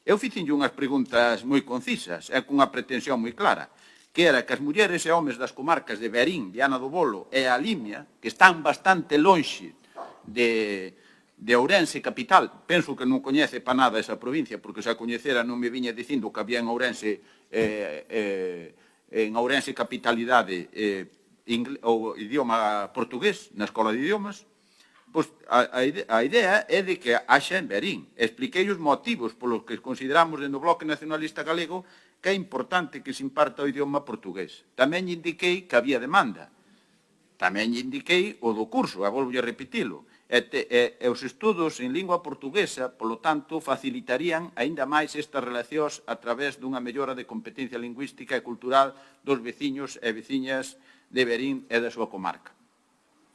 Eu fixenlle unhas preguntas moi concisas e cunha pretensión moi clara, que era que as mulleres e homes das comarcas de Verín, Viana do Bolo e a Limia, que están bastante lonxe de Ourense capital, penso que non coñece pa nada esa provincia, porque se a coñecera non me viña dicindo que había en Ourense capitalidade o idioma portugués na escola de idiomas. Pois a idea é de que haxa en Verín. Expliquei os motivos polos que consideramos dentro do Bloque Nacionalista Galego que é importante que se imparta o idioma portugués. Tamén indiquei que había demanda. Tamén indiquei o do curso, e volvo a repetilo. E os estudos en lingua portuguesa, polo tanto, facilitarían aínda máis estas relacións a través dunha mellora de competencia lingüística e cultural dos veciños e veciñas de Verín e da súa comarca.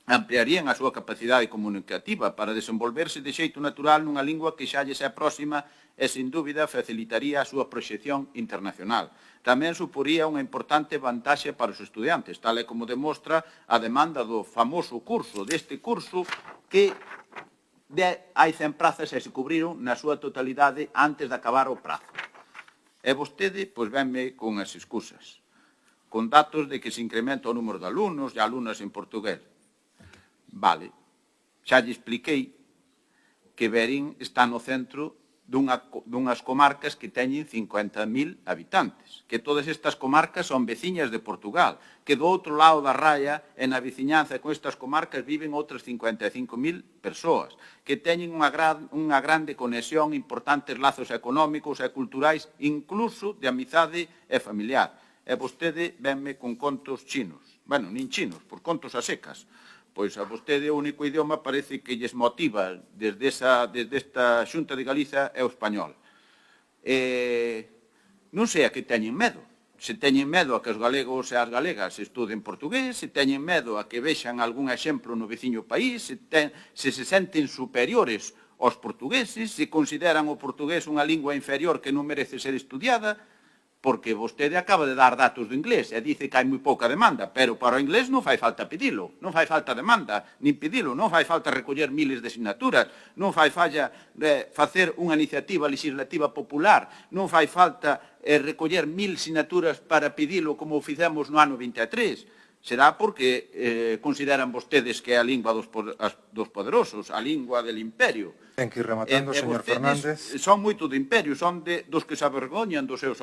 Ampliarían a súa capacidade comunicativa para desenvolverse de xeito natural nunha lingua que xa lles é próxima e, sin dúbida, facilitaría a súa proxección internacional. Tamén suporía unha importante vantaxe para os estudiantes, tal e como demostra a demanda do famoso curso, deste curso que hai 100 prazas e se cubriron na súa totalidade antes de acabar o prazo. E vostede, pois, venme con as excusas, con datos de que se incrementa o número de alumnos e alumnas en portugués. Vale, xa lle expliquei que Verín está no centro dunhas comarcas que teñen 50.000 habitantes, que todas estas comarcas son veciñas de Portugal, que do outro lado da raya, en a veciñanza con estas comarcas, viven outras 55.000 persoas, que teñen unha grande conexión, importantes lazos económicos e culturais, incluso de amizade e familiar. E vostede venme con contos chinos, bueno, nin chinos, por contos a secas. Pois a vostede o único idioma parece que lles motiva desde esta Xunta de Galiza é o español. Non sei a que teñen medo. Se teñen medo a que os galegos e as galegas estuden portugués, se teñen medo a que vexan algún exemplo no veciño país, se senten superiores aos portugueses, se consideran o portugués unha lingua inferior que non merece ser estudiada, porque vostede acaba de dar datos do inglés e dice que hai moi pouca demanda, pero para o inglés non fai falta pedilo, non fai falta demanda, nin pedilo, non fai falta recoller miles de asignaturas, non fai falta facer unha iniciativa legislativa popular, non fai falta recoller 1000 asignaturas para pedilo como fizemos no ano 23. Será porque consideran vostedes que é a lingua dos poderosos, a lingua del imperio. Ten que ir rematando, señor Fernández. Son moito do imperio, son dos que se avergoñan dos seus